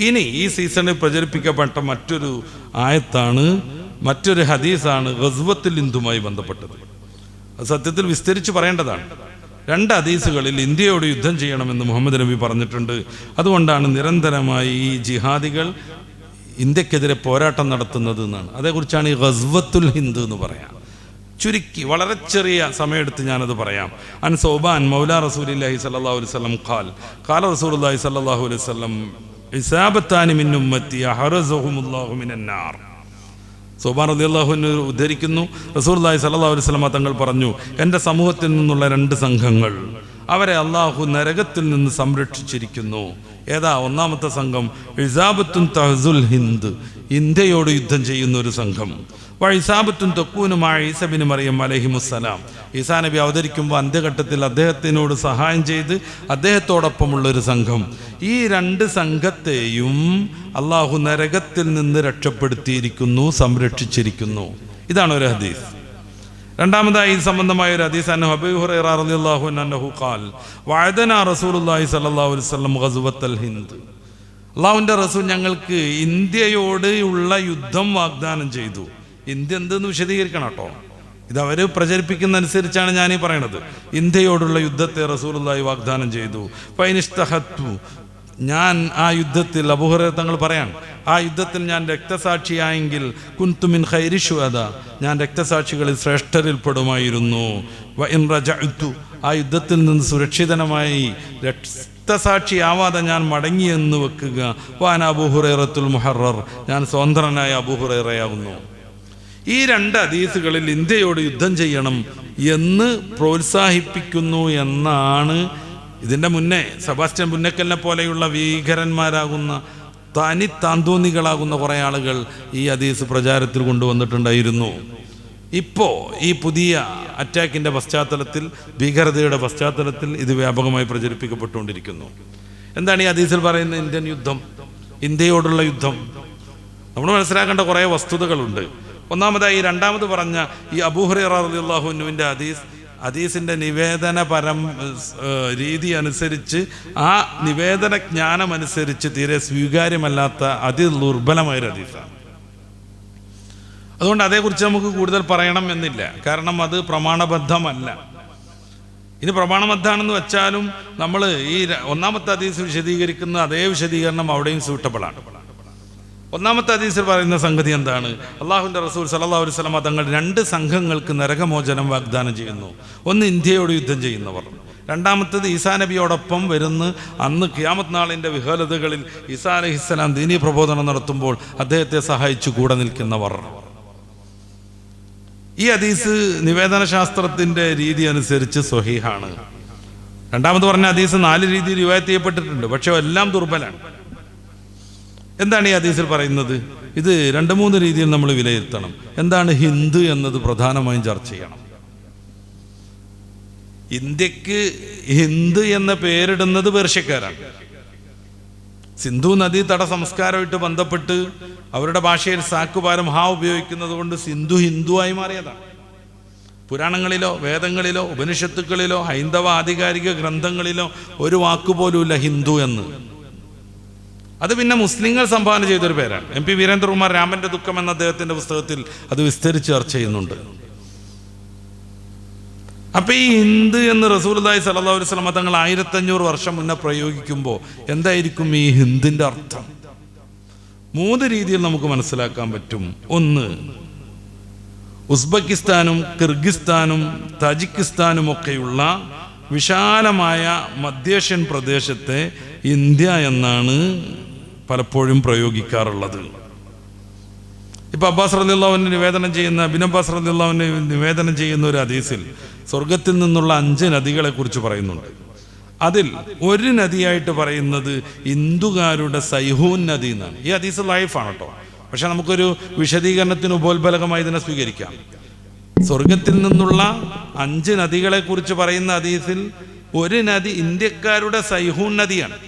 ഇനി ഈ സീസണിൽ പ്രചരിപ്പിക്കപ്പെട്ട മറ്റൊരു ആയത്താണ്, മറ്റൊരു ഹദീസാണ് ഗസ്വത്തുൽ ഹിന്ദുമായി ബന്ധപ്പെട്ടത്. അത് സത്യത്തിൽ വിസ്തരിച്ച് പറയേണ്ടതാണ്. 2 ഹദീസുകളിൽ ഇന്ത്യയോട് യുദ്ധം ചെയ്യണമെന്ന് മുഹമ്മദ് നബി പറഞ്ഞിട്ടുണ്ട്. അതുകൊണ്ടാണ് നിരന്തരമായി ഈ ജിഹാദികൾ ഇന്ത്യക്കെതിരെ പോരാട്ടം നടത്തുന്നത് എന്നാണ്. അതേക്കുറിച്ചാണ് ഈ ഗസ്വത്തുൽ ഹിന്ദ് എന്ന് പറയാം. ചുരുക്കി വളരെ ചെറിയ സമയമെടുത്ത് ഞാനത് പറയാം. അൻ സൗബാൻ മൗലാ റസൂലുള്ളാഹി സ്വല്ലല്ലാഹു അലൈഹി വസല്ലം ഖാല റസൂലുള്ളാഹി സ്വല്ലല്ലാഹു അലൈഹി വസല്ലം ഇസാബത്താനി മിൻ ഉമ്മത്തി അഹറസഹുമുല്ലാഹു മിനന്നാർ. സൗബാൻ റളിയല്ലാഹു അൻഹു ഉദ്ധരിക്കുന്നു, റസൂലുള്ളാഹി സ്വല്ലല്ലാഹു അലൈഹി വസല്ലം തങ്ങൾ പറഞ്ഞു, എൻ്റെ സമൂഹത്തിൽ നിന്നുള്ള 2 സംഘങ്ങൾ, അവരെ അള്ളാഹു നരകത്തിൽ നിന്ന് സംരക്ഷിച്ചിരിക്കുന്നു. ഏതാ? ഒന്നാമത്തെ സംഘം ഇസാബത്തുൻ തഹ്സുൽ ഹിന്ദ്, ഇന്ത്യയോട് യുദ്ധം ചെയ്യുന്ന ഒരു സംഘം. വഇസാബത്തുൻ തക്കൂനുമായ ഈസ ഇബ്നു മറിയം അലൈഹിമുസ്സലാം, ഈസാ നബി അവതരിക്കുമ്പോൾ അന്ത്യഘട്ടത്തിൽ അദ്ദേഹത്തിനോട് സഹായം ചെയ്ത് അദ്ദേഹത്തോടൊപ്പമുള്ളൊരു സംഘം. ഈ 2 സംഘത്തെയും അള്ളാഹു നരകത്തിൽ നിന്ന് രക്ഷപ്പെടുത്തിയിരിക്കുന്നു, സംരക്ഷിച്ചിരിക്കുന്നു. ഇതാണ് ഒരു ഹദീസ്. രണ്ടാമതായി ഈ സംബന്ധമായ ഒരു ഹദീസ് അബൂ ഹുറൈറ റളിയല്ലാഹു അൻഹു ഖാൽ വഅദനാ റസൂലുള്ളാഹി സ്വല്ലല്ലാഹു അലൈഹി വസല്ലം ഗസ്വത്തുൽ ഹിന്ദ്. അള്ളാഹുവിൻ്റെ റസൂൽ ഞങ്ങൾക്ക് ഇന്ത്യയോട് ഉള്ള യുദ്ധം വാഗ്ദാനം ചെയ്തു. ഇന്ത്യ എന്തെന്ന് വിശദീകരിക്കണം കേട്ടോ. ഇതവർ പ്രചരിപ്പിക്കുന്ന അനുസരിച്ചാണ് ഞാനീ പറയണത്. ഇന്ത്യയോടുള്ള യുദ്ധത്തെ റസൂലുള്ളാഹി വാഗ്ദാനം ചെയ്തു. ഫൈനിസ്തഹത്തു, ഞാൻ ആ യുദ്ധത്തിൽ, അബൂ ഹുറൈറ തങ്ങൾ പറയാൻ, ആ യുദ്ധത്തിൽ ഞാൻ രക്തസാക്ഷിയായെങ്കിൽ കുന്തു മിൻ ഖൈരി ശുഹദാ, ഞാൻ രക്തസാക്ഷികളിൽ ശ്രേഷ്ഠരിൽ പെടുമായിരുന്നു. വഇൻ റജഅതു, ആ യുദ്ധത്തിൽ നിന്ന് സുരക്ഷിതമായി രക്തസാക്ഷിയാവാതെ ഞാൻ മടങ്ങിയെന്ന് വെക്കുക. വാന അബൂ ഹുറൈറത്തുൽ മുഹറർ, ഞാൻ സ്വതന്ത്രനായ അബൂ ഹുറൈറയാകുന്നു. ഈ 2 ഹദീസുകളിൽ ഇന്ത്യയോട് യുദ്ധം ചെയ്യണം എന്ന് പ്രോത്സാഹിപ്പിക്കുന്നു എന്നാണ്. ഇതിൻ്റെ മുന്നേ സെബാസ്റ്റ്യൻ പുന്നക്കലിനെ പോലെയുള്ള ഭീകരന്മാരാകുന്ന താന്തോന്നികളാകുന്ന കുറേ ആളുകൾ ഈ ഹദീസ് പ്രചാരത്തിൽ കൊണ്ടുവന്നിട്ടുണ്ടായിരുന്നു. ഇപ്പോൾ ഈ പുതിയ അറ്റാക്കിൻ്റെ പശ്ചാത്തലത്തിൽ, ഭീകരതയുടെ പശ്ചാത്തലത്തിൽ ഇത് വ്യാപകമായി പ്രചരിപ്പിക്കപ്പെട്ടുകൊണ്ടിരിക്കുന്നു. എന്താണ് ഈ ഹദീസിൽ പറയുന്ന ഇന്ത്യൻ യുദ്ധം, ഇന്ത്യയോടുള്ള യുദ്ധം? നമ്മൾ മനസ്സിലാക്കേണ്ട കുറേ വസ്തുതകളുണ്ട്. ഒന്നാമതായി രണ്ടാമത് പറഞ്ഞ ഈ അബൂ ഹുറൈറ റളിയല്ലാഹു അൻഹുവിൻ്റെ ഹദീസിൻ്റെ നിവേദന രീതി അനുസരിച്ച്, ആ നിവേദന ജ്ഞാനം അനുസരിച്ച് തീരെ സ്വീകാര്യമല്ലാത്ത അതിദുർബലമായൊരു ഹദീസാണ്. അതുകൊണ്ട് അതേക്കുറിച്ച് നമുക്ക് കൂടുതൽ പറയണം എന്നില്ല. കാരണം അത് പ്രമാണബദ്ധമല്ല. ഇനി പ്രമാണബദ്ധമാണെന്ന് വെച്ചാലും നമ്മൾ ഈ ഒന്നാമത്തെ ഹദീസ് വിശദീകരിക്കുന്ന അതേ വിശദീകരണം അവിടെയും സൂട്ടബിളാണ്. ഒന്നാമത്തെ ഹദീസിൽ പറയുന്ന സംഗതി എന്താണ്? അള്ളാഹുവിൻ്റെ റസൂൽ സല്ലല്ലാഹു അലൈഹി വസല്ലം തങ്ങൾ 2 സംഘങ്ങൾക്ക് നരകമോചനം വാഗ്ദാനം ചെയ്യുന്നു. ഒന്ന് ഇന്ത്യയോട് യുദ്ധം ചെയ്യുന്നവർ, രണ്ടാമത്തേത് ഈസാ നബിയോടൊപ്പം വരുന്ന അന്ന് ഖിയാമത്ത് നാളിൻ്റെ വിഹ്വലതകളിൽ ഈസാ അലൈഹിസ്സലാം ദീനീ പ്രബോധനം നടത്തുമ്പോൾ അദ്ദേഹത്തെ സഹായിച്ചു കൂടെ നിൽക്കുന്നവർ. ഈ ഹദീസ് നിവേദന ശാസ്ത്രത്തിൻ്റെ രീതി അനുസരിച്ച് സ്വഹീഹാണ്. രണ്ടാമത് പറഞ്ഞ ഹദീസ് 4 രീതിയിൽ റിവായത്ത് ചെയ്യപ്പെട്ടിട്ടുണ്ട്, പക്ഷെ എല്ലാം ദുർബലാണ്. എന്താണ് ഈ ഹദീസിൽ പറയുന്നത്? ഇത് 2-3 രീതിയിൽ നമ്മൾ വിലയിരുത്തണം. എന്താണ് ഹിന്ദ് എന്നത് പ്രധാനമായും ചർച്ച ചെയ്യണം. ഇന്ത്യക്ക് ഹിന്ദ് എന്ന പേരിടുന്നത് പേർഷ്യക്കാരാണ്. സിന്ധു നദീ തട സംസ്കാരമായിട്ട് ബന്ധപ്പെട്ട് അവരുടെ ഭാഷയിൽ സാക്കുപാരം ഹാ ഉപയോഗിക്കുന്നത് കൊണ്ട് സിന്ധു ഹിന്ദുവായി മാറിയതാണ്. പുരാണങ്ങളിലോ വേദങ്ങളിലോ ഉപനിഷത്തുക്കളിലോ ഹൈന്ദവ ആധികാരിക ഗ്രന്ഥങ്ങളിലോ ഒരു വാക്കുപോലുമില്ല ഹിന്ദു എന്ന്. അത് പിന്നെ മുസ്ലിങ്ങൾ സംഭാവന ചെയ്തൊരു പേരാണ്. MP വീരേന്ദ്രകുമാർ രാമന്റെ ദുഃഖം എന്ന അദ്ദേഹത്തിന്റെ പുസ്തകത്തിൽ അത് വിസ്തരിച്ച് ചർച്ച ചെയ്യുന്നുണ്ട്. അപ്പൊ ഈ ഹിന്ദ് എന്ന് റസൂലുള്ളാഹി സ്വല്ലല്ലാഹു അലൈഹി വസല്ലം തങ്ങൾ 1500 വർഷം മുന്നേ പ്രയോഗിക്കുമ്പോൾ എന്തായിരിക്കും ഈ ഹിന്ദിന്റെ അർത്ഥം? 3 രീതിയിൽ നമുക്ക് മനസ്സിലാക്കാൻ പറ്റും. ഒന്ന്, ഉസ്ബെക്കിസ്ഥാനും കിർഗിസ്ഥാനും താജിക്കിസ്ഥാനും ഒക്കെയുള്ള വിശാലമായ മധ്യേഷ്യൻ പ്രദേശത്തെ ഇന്ത്യ എന്നാണ് പലപ്പോഴും പ്രയോഗിക്കാറുള്ളത്. ഇപ്പൊ അബ്ബാസ് റളിയല്ലാഹു അൻഹു നിവേദനം ചെയ്യുന്ന ഇബ്നു അബ്ബാസ് റളിയല്ലാഹു അൻഹു നിവേദനം ചെയ്യുന്ന ഒരു ഹദീസിൽ സ്വർഗത്തിൽ നിന്നുള്ള 5 നദികളെ കുറിച്ച് പറയുന്നുണ്ട്. അതിൽ ഒരു നദിയായിട്ട് പറയുന്നത് ഹിന്ദുകാരുടെ സൈഹൂൻ നദി എന്നാണ്. ഈ ഹദീസ് ലൈഫാണ് കേട്ടോ, പക്ഷെ നമുക്കൊരു വിശദീകരണത്തിന് ഉപോത്ബലകമായി ഇതിനെ സ്വീകരിക്കാം. സ്വർഗത്തിൽ നിന്നുള്ള 5 നദികളെ കുറിച്ച് പറയുന്ന ഹദീസിൽ ഒരു നദി ഇന്ത്യക്കാരുടെ സൈഹൂൻ നദിയാണ്.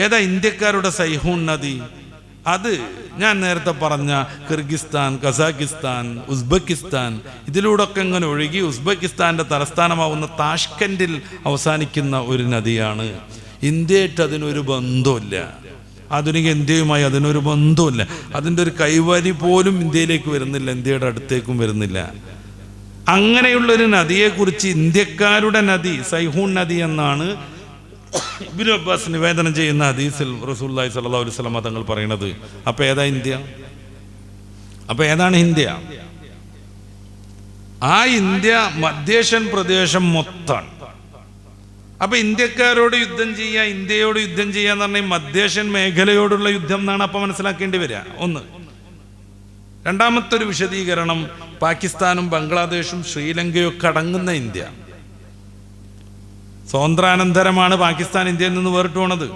ഏതാ ഇന്ത്യക്കാരുടെ സൈഹൂൻ നദി? അത് ഞാൻ നേരത്തെ പറഞ്ഞ കിർഗിസ്ഥാൻ, കസാക്കിസ്ഥാൻ, ഉസ്ബെക്കിസ്ഥാൻ, ഇതിലൂടെയൊക്കെ ഇങ്ങനെ ഒഴുകി ഉസ്ബെക്കിസ്ഥാന്റെ തലസ്ഥാനമാവുന്ന താഷ്കൻഡിൽ അവസാനിക്കുന്ന ഒരു നദിയാണ്. ഇന്ത്യയായിട്ട് അതിനൊരു ബന്ധമില്ല. ആധുനിക ഇന്ത്യയുമായി അതിനൊരു ബന്ധവുമില്ല. അതിൻ്റെ ഒരു കൈവരി പോലും ഇന്ത്യയിലേക്ക് വരുന്നില്ല, ഇന്ത്യയുടെ അടുത്തേക്കും വരുന്നില്ല. അങ്ങനെയുള്ളൊരു നദിയെക്കുറിച്ച് ഇന്ത്യക്കാരുടെ നദി സൈഹൂൺ നദി എന്നാണ് ഇബ്നു അബ്ബാസ് നിവേദനം ചെയ്യുന്ന ഹദീസിൽ റസൂലുള്ളാഹി സ്വല്ലല്ലാഹു അലൈഹി വസല്ലം തങ്ങൾ പറയുന്നത്. അപ്പോൾ ഏതാ ഇന്ത്യ? അപ്പോൾ ഏതാണ് ഇന്ത്യ? ആ ഇന്ത്യ മധ്യേഷ്യൻ പ്രദേശം മൊത്തമാണ്. അപ്പൊ ഇന്ത്യക്കാരോട് യുദ്ധം ചെയ്യുക, ഇന്ത്യയോട് യുദ്ധം ചെയ്യുക എന്ന് പറഞ്ഞാൽ മധ്യേഷ്യൻ മേഖലയോടുള്ള യുദ്ധം എന്നാണ് അപ്പൊ മനസ്സിലാക്കേണ്ടി വരിക. ഒന്ന്. രണ്ടാമത്തെ ഒരു വിശദീകരണം, പാകിസ്ഥാനും ബംഗ്ലാദേശും ശ്രീലങ്കയും ഒക്കെ അടങ്ങുന്ന ഇന്ത്യ. സ്വാതന്ത്ര്യാനന്തരമാണ് പാകിസ്ഥാൻ ഇന്ത്യയിൽ നിന്ന് വേറിട്ട് പോണത്.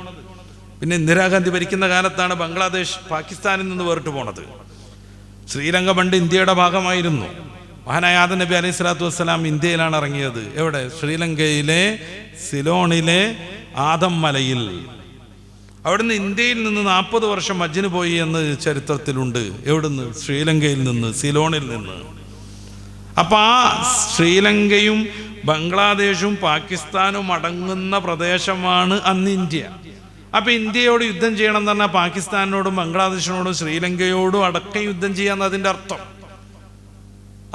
പിന്നെ ഇന്ദിരാഗാന്ധി ഭരിക്കുന്ന കാലത്താണ് ബംഗ്ലാദേശ് പാകിസ്ഥാനിൽ നിന്ന് വേറിട്ട് പോണത്. ശ്രീലങ്ക പണ്ട് ഇന്ത്യയുടെ ഭാഗമായിരുന്നു. മഹാനായ ആദം നബി അലൈഹി സ്വലാത്തു വസ്സലാം ഇന്ത്യയിലാണ് ഇറങ്ങിയത്. എവിടെ? ശ്രീലങ്കയിലെ സിലോണിലെ ആദം മലയിൽ. അവിടുന്ന് ഇന്ത്യയിൽ നിന്ന് 40 വർഷം ഹജ്ജിന് പോയി എന്ന് ചരിത്രത്തിലുണ്ട്. എവിടുന്ന്? ശ്രീലങ്കയിൽ നിന്ന്, സിലോണിൽ നിന്ന്. അപ്പൊ ആ ശ്രീലങ്കയും ബംഗ്ലാദേശും പാകിസ്ഥാനും അടങ്ങുന്ന പ്രദേശമാണ് അന്ന് ഇന്ത്യ. അപ്പൊ ഇന്ത്യയോട് യുദ്ധം ചെയ്യണം എന്ന് പറഞ്ഞാൽ പാകിസ്ഥാനോടും ബംഗ്ലാദേശിനോടും ശ്രീലങ്കയോടും അടക്കം യുദ്ധം ചെയ്യാന്ന് അതിൻ്റെ അർത്ഥം.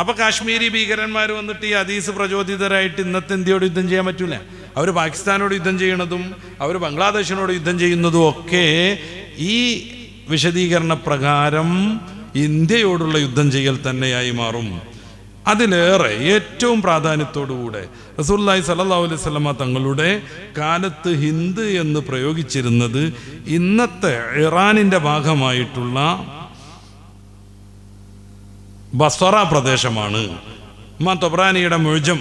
അപ്പൊ കാശ്മീരി ഭീകരന്മാർ വന്നിട്ട് ഈ ഹദീസ് പ്രചോദിതരായിട്ട് ഇന്നത്തെ ഇന്ത്യയോട് യുദ്ധം ചെയ്യാൻ പറ്റൂല. അവർ പാകിസ്ഥാനോട് യുദ്ധം ചെയ്യണതും അവർ ബംഗ്ലാദേശിനോട് യുദ്ധം ചെയ്യുന്നതും ഒക്കെ ഈ വിശദീകരണ പ്രകാരം ഇന്ത്യയോടുള്ള യുദ്ധം ചെയ്യൽ തന്നെയായി മാറും. അതിലേറെ ഏറ്റവും പ്രാധാന്യത്തോടുകൂടെ റസൂലുള്ളാഹി സ്വല്ലല്ലാഹു അലൈഹി വസല്ലമ തങ്ങളുടെ കാലത്ത് ഹിന്ദ് എന്ന് പ്രയോഗിച്ചിരുന്നത് ഇന്നത്തെ ഇറാനിൻ്റെ ഭാഗമായിട്ടുള്ള ബസ്വറ പ്രദേശമാണ്. ഇമാം തൊബ്രാനിയുടെ മുഅ്ജം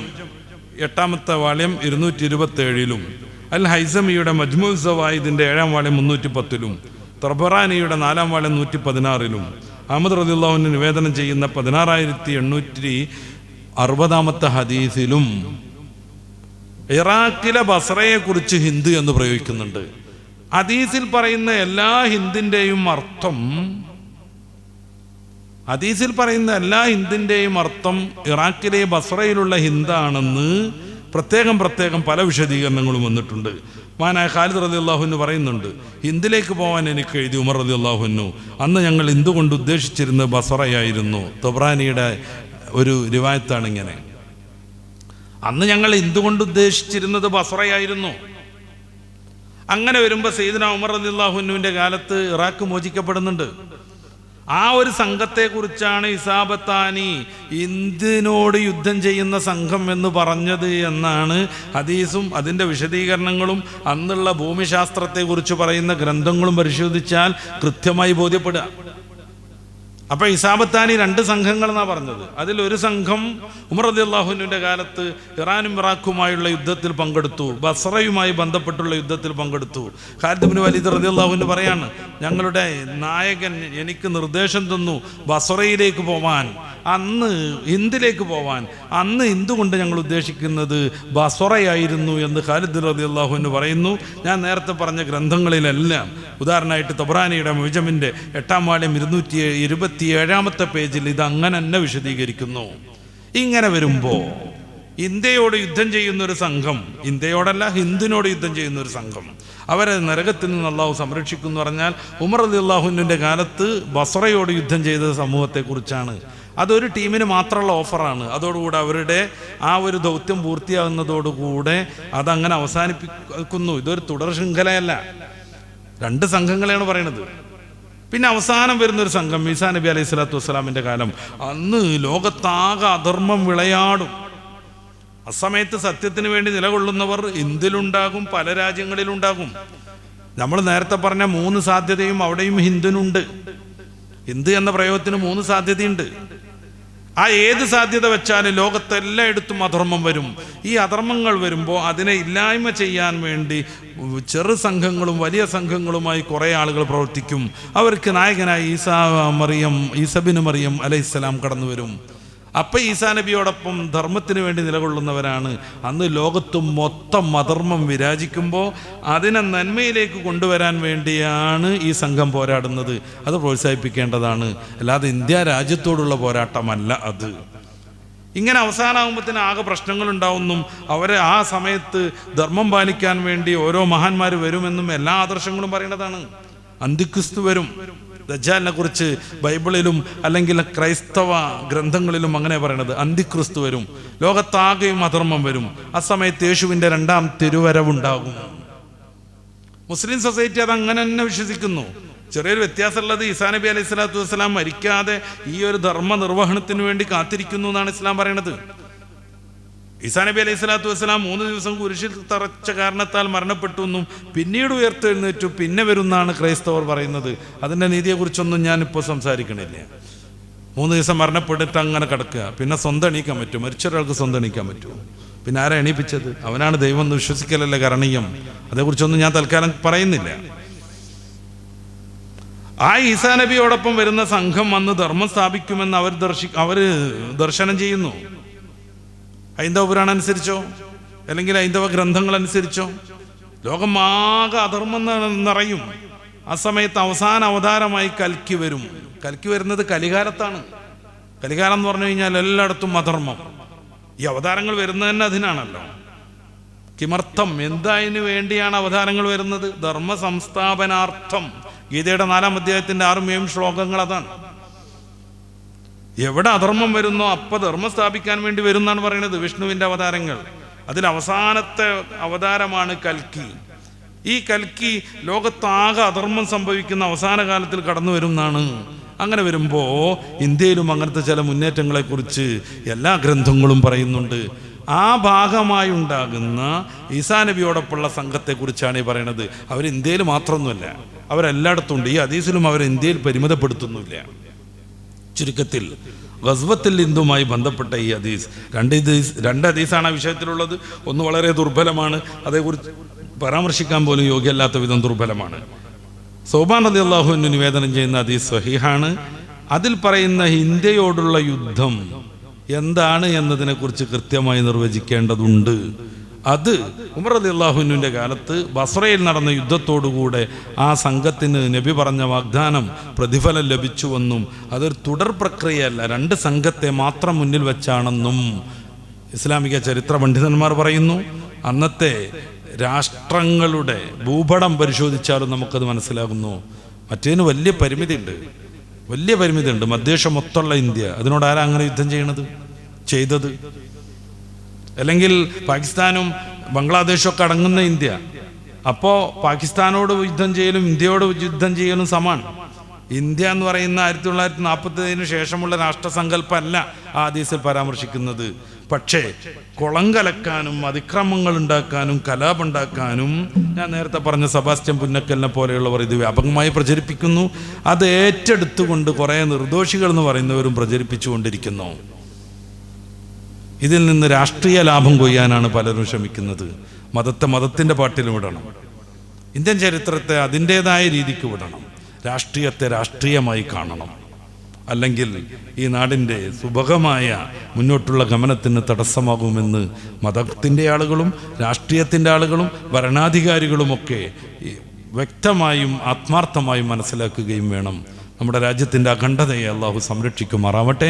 8ാമത്തെ വാള്യം 227-ലും അൽ ഹൈസമിയുടെ മജ്മൂ സവായിദിന്റെ 7ാം വാള്യം 310-ലും തൊബ്രാനിയുടെ 4ാം വാള്യം 116-ലും അഹ്മദ് റളിയല്ലാഹു അൻഹു നിവേദനം ചെയ്യുന്ന 16860 ഹദീസിലും ഇറാഖിലെ ബസ്രയെക്കുറിച്ച് ഹിന്ദ് എന്ന് പ്രയോഗിക്കുന്നുണ്ട്. ഹദീസിൽ പറയുന്ന എല്ലാ ഹിന്ദിൻ്റെയും അർത്ഥം ഇറാഖിലെ ബസ്രയിലുള്ള ഹിന്ദാണെന്ന് പ്രത്യേകം പല വിശദീകരണങ്ങളും വന്നിട്ടുണ്ട്. മഹാനായ ഖാലിദ് റളിയല്ലാഹു അൻഹു പറയുന്നുണ്ട്, ഹിന്ദിലേക്ക് പോകാൻ എനിക്ക് എഴുതി ഉമർ റളിയല്ലാഹു അൻഹു. അന്ന് ഞങ്ങൾ ഹിന്ദു കൊണ്ട് ഉദ്ദേശിച്ചിരുന്നത് ബസ്രയായിരുന്നു. തൊബ്രാനിയുടെ ഒരു റിവായത്താണ് ഇങ്ങനെ. അന്ന് ഞങ്ങൾ ഹിന്ദു കൊണ്ട് ഉദ്ദേശിച്ചിരുന്നത് ബസ്രയായിരുന്നു. അങ്ങനെ വരുമ്പോൾ സയ്യിദ്ന ഉമർ റളിയല്ലാഹു അൻഹുവിൻ്റെ കാലത്ത് ഇറാഖ് മോചിക്കപ്പെടുന്നുണ്ട്. ആ ഒരു സംഘത്തെക്കുറിച്ചാണ് ഇസാബത്താനി ഇന്ത്യനോട് യുദ്ധം ചെയ്യുന്ന സംഘം എന്ന് പറഞ്ഞത് എന്നാണ് ഹദീസും അതിൻ്റെ വിശദീകരണങ്ങളും അന്നുള്ള ഭൂമിശാസ്ത്രത്തെക്കുറിച്ച് പറയുന്ന ഗ്രന്ഥങ്ങളും പരിശോധിച്ചാൽ കൃത്യമായി ബോധ്യപ്പെടുക. അപ്പൊ ഇസാബത്താനി 2 സംഘങ്ങളെന്നാണ് പറഞ്ഞത്. അതിലൊരു സംഘം ഉമർ റളിയല്ലാഹു അൻഹുവിൻ്റെ കാലത്ത് ഇറാനും ഇറാഖുമായുള്ള യുദ്ധത്തിൽ പങ്കെടുത്തു, ബസ്രയുമായി ബന്ധപ്പെട്ടുള്ള യുദ്ധത്തിൽ പങ്കെടുത്തു. ഖാലിദ് ഇബ്നു വലീദ് റളിയല്ലാഹു അൻഹു പറയാണ്, ഞങ്ങളുടെ നായകൻ എനിക്ക് നിർദ്ദേശം തന്നു ബസ്രയിലേക്ക് പോവാൻ, അന്ന് ഹിന്ദിലേക്ക് പോവാൻ. അന്ന് ഹിന്ദു കൊണ്ട് ഞങ്ങൾ ഉദ്ദേശിക്കുന്നത് ബസ്രയായിരുന്നു എന്ന് ഖാലിദ് റളിയല്ലാഹു അൻഹു പറയുന്നു. ഞാൻ നേരത്തെ പറഞ്ഞ ഗ്രന്ഥങ്ങളിലെല്ലാം, ഉദാഹരണമായിട്ട് തൊബ്രാനിയുടെ മുഅ്ജമിൻ്റെ 8ാം വാള്യം 227-ാമത്തെ പേജിൽ ഇത് അങ്ങനെ തന്നെ വിശദീകരിക്കുന്നു. ഇങ്ങനെ വരുമ്പോൾ ഇന്ത്യയോട് യുദ്ധം ചെയ്യുന്നൊരു സംഘം, ഇന്ത്യയോടല്ല ഹിന്ദിനോട് യുദ്ധം ചെയ്യുന്നൊരു സംഘം, അവരെ നരകത്തിൽ നിന്ന് അള്ളാഹു സംരക്ഷിക്കും എന്ന് പറഞ്ഞാൽ ഉമർ റളിയല്ലാഹു അൻഹുവിൻ്റെ കാലത്ത് ബസ്രയോട് യുദ്ധം ചെയ്ത സമൂഹത്തെക്കുറിച്ചാണ്. അതൊരു ടീമിന് മാത്രമുള്ള ഓഫറാണ്. അതോടുകൂടെ അവരുടെ ആ ഒരു ദൗത്യം പൂർത്തിയാകുന്നതോടുകൂടെ അതങ്ങനെ അവസാനിപ്പിക്കുന്നു. ഇതൊരു തുടർ ശൃംഖലയല്ല, 2 സംഘങ്ങളെയാണ് പറയുന്നത്. പിന്നെ അവസാനം വരുന്നൊരു സംഘം ഈസാ നബി അലൈഹി സ്വലാത്തു വസ്സലാമിൻ്റെ കാലം. അന്ന് ലോകത്താകെ അധർമ്മം വിളയാടും. അസമയത്ത് സത്യത്തിന് വേണ്ടി നിലകൊള്ളുന്നവർ ഇന്ത്യയിലുണ്ടാകും, പല രാജ്യങ്ങളിലുണ്ടാകും. നമ്മൾ നേരത്തെ പറഞ്ഞ 3 സാധ്യതയും അവിടെയും ഹിന്ദുനുണ്ട്. ഹിന്ദു എന്ന പ്രയോഗത്തിന് 3 സാധ്യതയുണ്ട്. ആ ഏത് സാധ്യത വെച്ചാലും ലോകത്തെല്ലായിടത്തും അധർമ്മം വരും. ഈ അധർമ്മങ്ങൾ വരുമ്പോൾ അതിനെ ഇല്ലായ്മ ചെയ്യാൻ വേണ്ടി ചെറു സംഘങ്ങളും വലിയ സംഘങ്ങളുമായി കുറേ ആളുകൾ പ്രവർത്തിക്കും. അവർക്ക് നായകനായി ഈസബിന് മറിയം അലൈഹിസ്സലാം കടന്നു വരും. അപ്പം ഈസാ നബിയോടൊപ്പം ധർമ്മത്തിന് വേണ്ടി നിലകൊള്ളുന്നവരാണ്. അന്ന് ലോകത്തും മൊത്തം അധർമ്മം വിരാജിക്കുമ്പോൾ അതിനെ നന്മയിലേക്ക് കൊണ്ടുവരാൻ വേണ്ടിയാണ് ഈ സംഘം പോരാടുന്നത്. അത് പ്രോത്സാഹിപ്പിക്കേണ്ടതാണ്, അല്ലാതെ ഇന്ത്യ രാജ്യത്തോടുള്ള പോരാട്ടമല്ല അത്. ഇങ്ങനെ അവസാനമാകുമ്പോഴത്തേന് ആകെ പ്രശ്നങ്ങളുണ്ടാവുന്നും അവരെ ആ സമയത്ത് ധർമ്മം പാലിക്കാൻ വേണ്ടി ഓരോ മഹാന്മാർ വരുമെന്നും എല്ലാ ആദർശങ്ങളും പറയുന്നതാണ്. അന്തിക്രിസ്തു വരും. ദജ്ജാലിനെ കുറിച്ച് ബൈബിളിലും അല്ലെങ്കിൽ ക്രൈസ്തവ ഗ്രന്ഥങ്ങളിലും അങ്ങനെ പറയണത്, അന്തിക്രിസ്തു വരും, ലോകത്താകെയും അധർമ്മം വരും, ആ സമയത്ത് യേശുവിൻ്റെ 2ാം തിരുവരവുണ്ടാകും. മുസ്ലിം സൊസൈറ്റി അത് അങ്ങനെ തന്നെ വിശ്വസിക്കുന്നു. ചെറിയൊരു വ്യത്യാസമുള്ളത്, ഈസാ നബി അലൈഹി സ്വലാത്തു വസ്സലാം മരിക്കാതെ ഈ ഒരു ധർമ്മ നിർവഹണത്തിന് വേണ്ടി കാത്തിരിക്കുന്നു എന്നാണ് ഇസ്ലാം പറയണത്. ഈസാ നബി അലൈഹി സ്വലാത്തു വസ്സലാം 3 ദിവസം കുരിശിൽ തറച്ച കാരണത്താൽ മരണപ്പെട്ടു എന്നും പിന്നീട് ഉയർത്തെഴുന്നേറ്റു പിന്നെ വരുന്നാണ് ക്രൈസ്തവർ പറയുന്നത്. അതിൻ്റെ നീതിയെക്കുറിച്ചൊന്നും ഞാനിപ്പോൾ സംസാരിക്കണില്ല. 3 ദിവസം മരണപ്പെടുത്ത് അങ്ങനെ കിടക്കുക, പിന്നെ സ്വന്തം എണീക്കാൻ പറ്റും? മരിച്ചൊരാൾക്ക് സ്വന്തം എണീക്കാൻ പറ്റുമോ? പിന്നെ ആരാ എണീപ്പിച്ചത്? അവനാണ് ദൈവം എന്ന് വിശ്വസിക്കലല്ലേ കരണീയം. അതേക്കുറിച്ചൊന്നും ഞാൻ തൽക്കാലം പറയുന്നില്ല. ആ ഈസാ നബിയോടൊപ്പം വരുന്ന സംഘം വന്ന് ധർമ്മം സ്ഥാപിക്കുമെന്ന് അവർ ദർശനം ചെയ്യുന്നു. ഹൈന്ദവ പുരാണം അനുസരിച്ചോ അല്ലെങ്കിൽ ഹൈന്ദവ ഗ്രന്ഥങ്ങൾ അനുസരിച്ചോ ലോകമാകെ അധർമ്മം നിറയും. ആ സമയത്ത് അവസാന അവതാരമായി കൽക്കി വരും. കൽക്കി വരുന്നത് കലികാലത്താണ്. കലികാലം എന്ന് പറഞ്ഞു കഴിഞ്ഞാൽ എല്ലായിടത്തും അധർമ്മം. ഈ അവതാരങ്ങൾ വരുന്നത് തന്നെ അതിനാണല്ലോ. കിമർത്ഥം, എന്തായതിനു വേണ്ടിയാണ് അവതാരങ്ങൾ വരുന്നത്? ധർമ്മ സംസ്ഥാപനാർത്ഥം. ഗീതയുടെ 4-ാം അധ്യായത്തിന്റെ 6-7 ശ്ലോകങ്ങൾ അതാണ്. എവിടെ അധർമ്മം വരുന്നോ അപ്പൊ ധർമ്മം സ്ഥാപിക്കാൻ വേണ്ടി വരും എന്നാണ് പറയുന്നത് വിഷ്ണുവിന്റെ അവതാരങ്ങൾ. അതിൽ അവസാനത്തെ അവതാരമാണ് കൽക്കി. ഈ കൽക്കി ലോകത്താകെ അധർമ്മം സംഭവിക്കുന്ന അവസാന കാലത്തിൽ കടന്നു വരും എന്നാണ്. അങ്ങനെ വരുമ്പോ ഇന്ത്യയിലും അങ്ങനത്തെ ചില മുന്നേറ്റങ്ങളെ കുറിച്ച് എല്ലാ ഗ്രന്ഥങ്ങളും പറയുന്നുണ്ട്. ആ ഭാഗമായി ഉണ്ടാകുന്ന ഈസാ നബിയോടൊപ്പമുള്ള സംഘത്തെക്കുറിച്ചാണ് ഈ പറയണത്. അവർ ഇന്ത്യയിൽ മാത്രമൊന്നുമല്ല, അവരെല്ലായിടത്തും ഉണ്ട്. ഈ ഹദീസിലും അവർ ഇന്ത്യയിൽ പരിമിതപ്പെടുത്തുന്നില്ല. ചുരുക്കത്തിൽ ഗസ്വത്തുൽ ഹിന്ദുമായി ബന്ധപ്പെട്ട ഈ ഹദീസ്, രണ്ട് ഹദീസാണ് ആ വിഷയത്തിലുള്ളത്. ഒന്ന് വളരെ ദുർബലമാണ്, അതേക്കുറിച്ച് പരാമർശിക്കാൻ പോലും യോഗ്യമല്ലാത്ത വിധം ദുർബലമാണ്. സൗബാൻ റളിയല്ലാഹു അൻഹു നിവേദനം ചെയ്യുന്ന ഹദീസ് സ്വഹീഹാണ്. അതിൽ പറയുന്ന ഇന്ത്യയോടുള്ള യുദ്ധം എന്താണ് എന്നതിനെ കുറിച്ച് കൃത്യമായി നിർവചിക്കേണ്ടതുണ്ട്. അത് ഉമർ റളിയല്ലാഹു അൻഹുവിന്റെ കാലത്ത് ബസ്രയിൽ നടന്ന യുദ്ധത്തോടുകൂടെ ആ സംഘത്തിന് നബി പറഞ്ഞ വാഗ്ദാനം പ്രതിഫലം ലഭിച്ചുവെന്നും അതൊരു തുടർ പ്രക്രിയയല്ല, 2 സംഘത്തെ മാത്രം മുന്നിൽ വെച്ചാണെന്നും ഇസ്ലാമിക ചരിത്ര പണ്ഡിതന്മാർ പറയുന്നു. അന്നത്തെ രാഷ്ട്രങ്ങളുടെ ഭൂപടം പരിശോധിച്ചാലും നമുക്കത് മനസ്സിലാകുന്നു. മറ്റേതിന് വലിയ പരിമിതിയുണ്ട്. മധ്യേഷ്യ മൊത്തമുള്ള ഇന്ത്യ, അതിനോട് ആരാ അങ്ങനെ യുദ്ധം ചെയ്തത്? അല്ലെങ്കിൽ പാകിസ്ഥാനും ബംഗ്ലാദേശും ഒക്കെ അടങ്ങുന്ന ഇന്ത്യ. അപ്പോൾ പാകിസ്ഥാനോട് യുദ്ധം ചെയ്യലും ഇന്ത്യയോട് യുദ്ധം ചെയ്യലും സമാണ്. ഇന്ത്യ എന്ന് പറയുന്ന 1947 ശേഷമുള്ള രാഷ്ട്രസങ്കല്പമല്ല ആ ഹദീസിൽ പരാമർശിക്കുന്നത്. പക്ഷേ കുളം കലക്കാനും അതിക്രമങ്ങൾ ഉണ്ടാക്കാനും കലാപുണ്ടാക്കാനും ഞാൻ നേരത്തെ പറഞ്ഞ സെബാസ്റ്റ്യൻ പുന്നക്കലിനെ പോലെയുള്ളവർ ഇത് വ്യാപകമായി പ്രചരിപ്പിക്കുന്നു. അത് ഏറ്റെടുത്തുകൊണ്ട് കുറേ നിർദോഷികൾ എന്ന് പറയുന്നവരും പ്രചരിപ്പിച്ചുകൊണ്ടിരിക്കുന്നു. ഇതിൽ നിന്ന് രാഷ്ട്രീയ ലാഭം കൊയ്യാനാണ് പലരും ശ്രമിക്കുന്നത്. മതത്തിൻ്റെ പാട്ടിലും വിടണം, ഇന്ത്യൻ ചരിത്രത്തെ അതിൻ്റെതായ രീതിക്ക് വിടണം, രാഷ്ട്രീയത്തെ രാഷ്ട്രീയമായി കാണണം. അല്ലെങ്കിൽ ഈ നാടിൻ്റെ സുഭഗമായ മുന്നോട്ടുള്ള ഗമനത്തിന് തടസ്സമാകുമെന്ന് മതത്തിൻ്റെ ആളുകളും രാഷ്ട്രീയത്തിൻ്റെ ആളുകളും ഭരണാധികാരികളുമൊക്കെ വ്യക്തമായും ആത്മാർത്ഥമായും മനസ്സിലാക്കുകയും വേണം. നമ്മുടെ രാജ്യത്തിൻ്റെ അഖണ്ഡതയെ അള്ളാഹു സംരക്ഷിക്കുമാറാവട്ടെ.